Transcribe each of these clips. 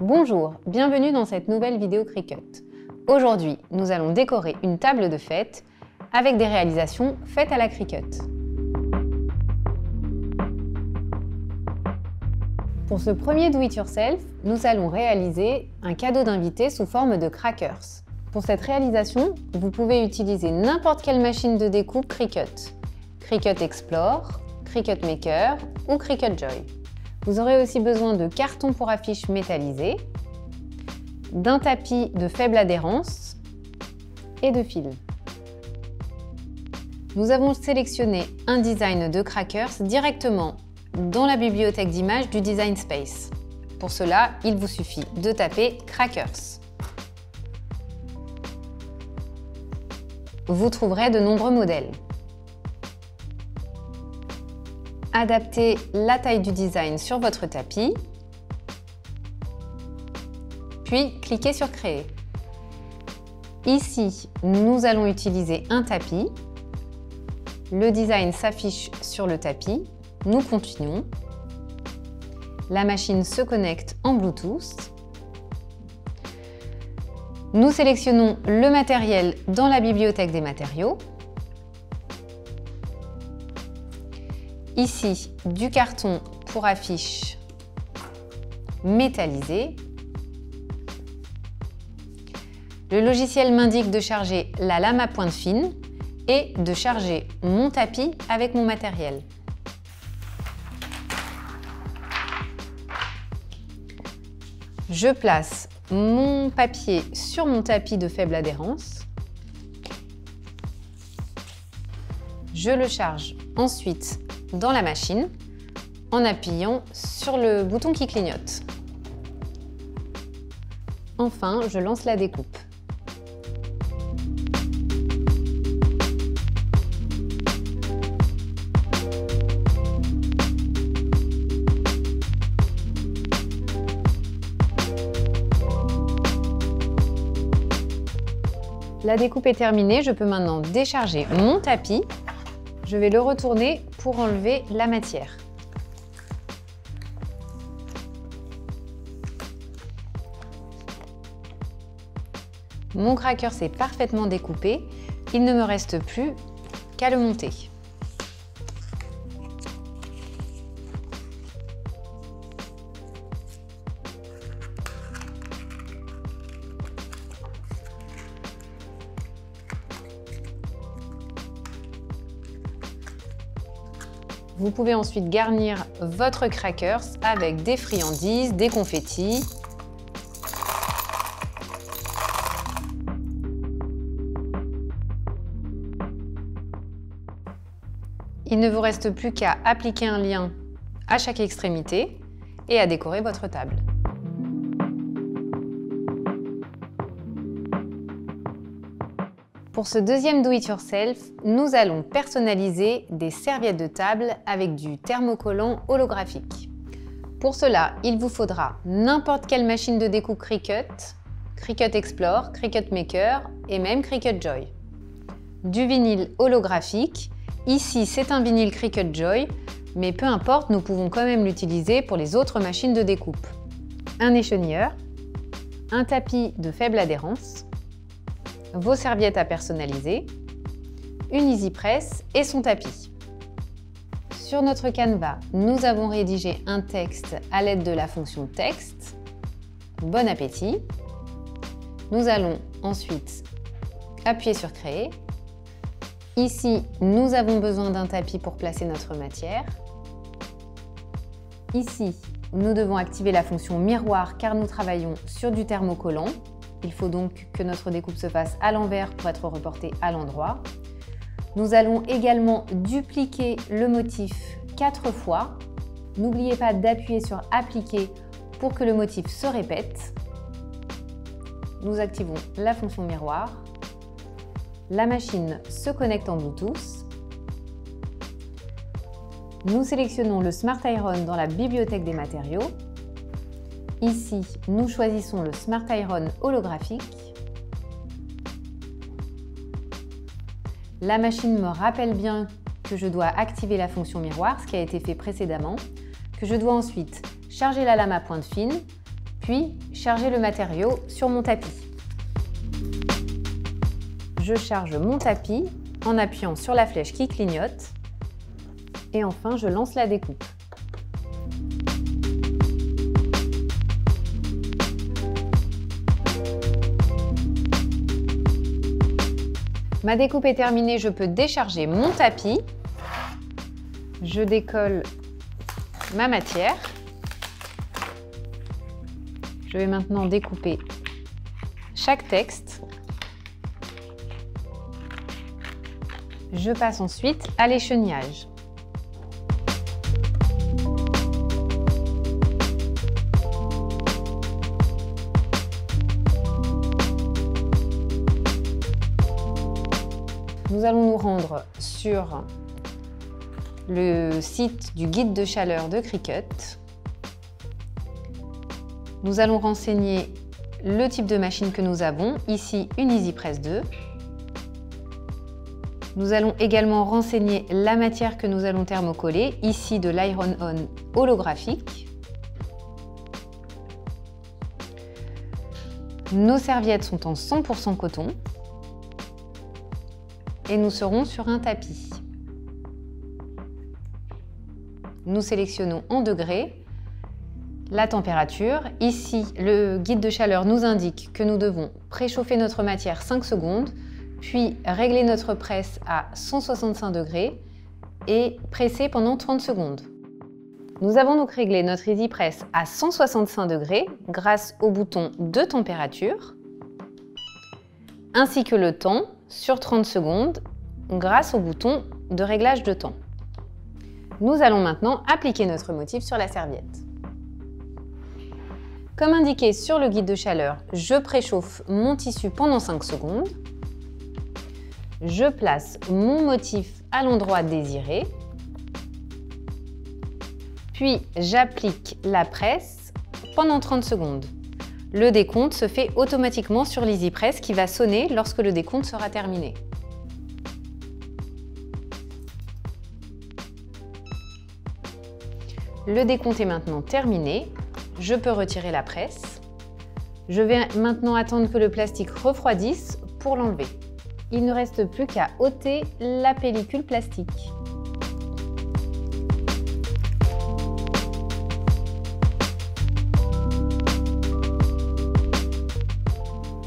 Bonjour, bienvenue dans cette nouvelle vidéo Cricut. Aujourd'hui, nous allons décorer une table de fête avec des réalisations faites à la Cricut. Pour ce premier do-it-yourself, nous allons réaliser un cadeau d'invité sous forme de crackers. Pour cette réalisation, vous pouvez utiliser n'importe quelle machine de découpe Cricut. Cricut Explore, Cricut Maker ou Cricut Joy. Vous aurez aussi besoin de carton pour affiches métallisé, d'un tapis de faible adhérence et de fil. Nous avons sélectionné un design de crackers directement dans la bibliothèque d'images du Design Space. Pour cela, il vous suffit de taper crackers. Vous trouverez de nombreux modèles. Adaptez la taille du design sur votre tapis, puis cliquez sur Créer. Ici, nous allons utiliser un tapis. Le design s'affiche sur le tapis. Nous continuons. La machine se connecte en Bluetooth. Nous sélectionnons le matériel dans la bibliothèque des matériaux. Ici, du carton pour affiches métallisé. Le logiciel m'indique de charger la lame à pointe fine et de charger mon tapis avec mon matériel. Je place mon papier sur mon tapis de faible adhérence. Je le charge ensuite dans la machine en appuyant sur le bouton qui clignote. Enfin, je lance la découpe. La découpe est terminée, je peux maintenant décharger mon tapis. Je vais le retourner pour enlever la matière. Mon cracker s'est parfaitement découpé. Il ne me reste plus qu'à le monter. Vous pouvez ensuite garnir votre crackers avec des friandises, des confettis. Il ne vous reste plus qu'à appliquer un lien à chaque extrémité et à décorer votre table. Pour ce deuxième do-it-yourself, nous allons personnaliser des serviettes de table avec du thermocollant holographique. Pour cela, il vous faudra n'importe quelle machine de découpe Cricut, Cricut Explore, Cricut Maker et même Cricut Joy. Du vinyle holographique, ici c'est un vinyle Cricut Joy, mais peu importe, nous pouvons quand même l'utiliser pour les autres machines de découpe. Un échauffeur, un tapis de faible adhérence, vos serviettes à personnaliser, une EasyPress et son tapis. Sur notre canevas, nous avons rédigé un texte à l'aide de la fonction texte. Bon appétit! Nous allons ensuite appuyer sur Créer. Ici, nous avons besoin d'un tapis pour placer notre matière. Ici, nous devons activer la fonction miroir car nous travaillons sur du thermocollant. Il faut donc que notre découpe se fasse à l'envers pour être reportée à l'endroit. Nous allons également dupliquer le motif 4 fois. N'oubliez pas d'appuyer sur Appliquer pour que le motif se répète. Nous activons la fonction miroir. La machine se connecte en Bluetooth. Nous sélectionnons le Smart Iron dans la bibliothèque des matériaux. Ici, nous choisissons le Smart Iron holographique. La machine me rappelle bien que je dois activer la fonction miroir, ce qui a été fait précédemment, que je dois ensuite charger la lame à pointe fine, puis charger le matériau sur mon tapis. Je charge mon tapis en appuyant sur la flèche qui clignote et enfin je lance la découpe. Ma découpe est terminée, je peux décharger mon tapis. Je décolle ma matière. Je vais maintenant découper chaque texte. Je passe ensuite à l'échenillage. Nous allons nous rendre sur le site du guide de chaleur de Cricut. Nous allons renseigner le type de machine que nous avons, ici une EasyPress 2. Nous allons également renseigner la matière que nous allons thermocoller, ici de l'Iron-On holographique. Nos serviettes sont en 100% coton et nous serons sur un tapis. Nous sélectionnons en degrés la température. Ici, le guide de chaleur nous indique que nous devons préchauffer notre matière 5 secondes, puis régler notre presse à 165 degrés et presser pendant 30 secondes. Nous avons donc réglé notre EasyPress à 165 degrés grâce au bouton de température, ainsi que le temps sur 30 secondes grâce au bouton de réglage de temps. Nous allons maintenant appliquer notre motif sur la serviette. Comme indiqué sur le guide de chaleur, je préchauffe mon tissu pendant 5 secondes. Je place mon motif à l'endroit désiré. Puis j'applique la presse pendant 30 secondes. Le décompte se fait automatiquement sur l'EasyPress qui va sonner lorsque le décompte sera terminé. Le décompte est maintenant terminé. Je peux retirer la presse. Je vais maintenant attendre que le plastique refroidisse pour l'enlever. Il ne reste plus qu'à ôter la pellicule plastique.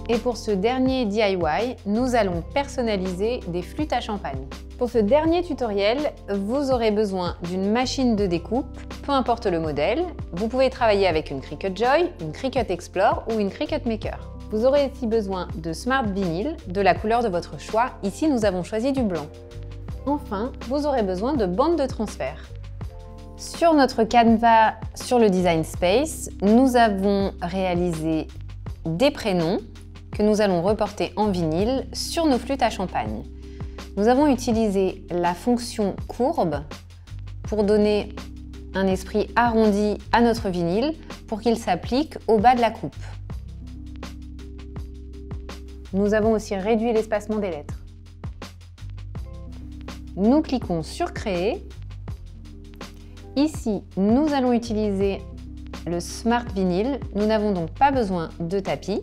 Et pour ce dernier DIY, nous allons personnaliser des flûtes à champagne. Pour ce dernier tutoriel, vous aurez besoin d'une machine de découpe, peu importe le modèle. Vous pouvez travailler avec une Cricut Joy, une Cricut Explore ou une Cricut Maker. Vous aurez aussi besoin de Smart Vinyl, de la couleur de votre choix. Ici, nous avons choisi du blanc. Enfin, vous aurez besoin de bandes de transfert. Sur notre canevas, sur le Design Space, nous avons réalisé des prénoms que nous allons reporter en vinyle sur nos flûtes à champagne. Nous avons utilisé la fonction courbe pour donner un esprit arrondi à notre vinyle pour qu'il s'applique au bas de la coupe. Nous avons aussi réduit l'espacement des lettres. Nous cliquons sur Créer. Ici, nous allons utiliser le Smart Vinyl. Nous n'avons donc pas besoin de tapis.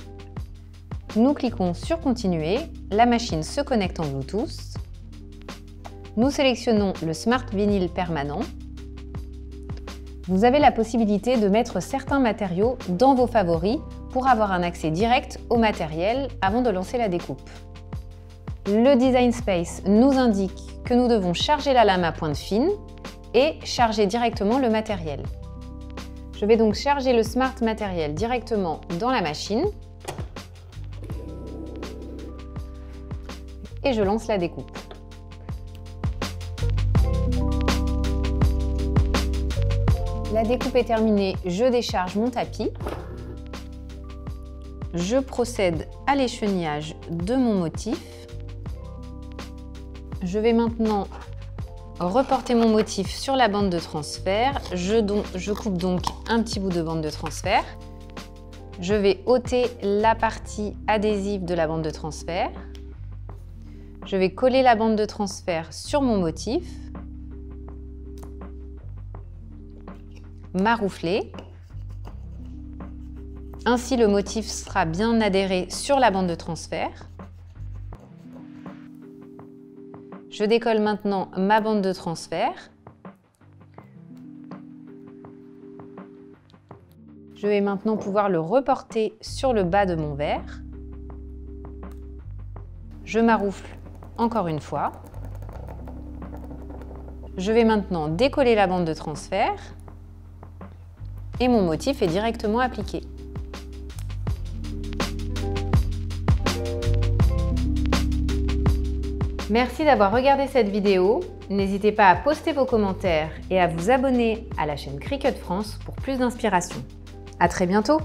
Nous cliquons sur Continuer. La machine se connecte en Bluetooth. Nous sélectionnons le Smart Vinyl permanent. Vous avez la possibilité de mettre certains matériaux dans vos favoris pour avoir un accès direct au matériel avant de lancer la découpe. Le Design Space nous indique que nous devons charger la lame à pointe fine et charger directement le matériel. Je vais donc charger le Smart Matériel directement dans la machine et je lance la découpe. La découpe est terminée, je décharge mon tapis. Je procède à l'échenillage de mon motif. Je vais maintenant reporter mon motif sur la bande de transfert. Je coupe donc un petit bout de bande de transfert. Je vais ôter la partie adhésive de la bande de transfert. Je vais coller la bande de transfert sur mon motif. Maroufler. Ainsi, le motif sera bien adhéré sur la bande de transfert. Je décolle maintenant ma bande de transfert. Je vais maintenant pouvoir le reporter sur le bas de mon verre. Je maroufle encore une fois. Je vais maintenant décoller la bande de transfert et mon motif est directement appliqué. Merci d'avoir regardé cette vidéo. N'hésitez pas à poster vos commentaires et à vous abonner à la chaîne Cricut France pour plus d'inspiration. À très bientôt!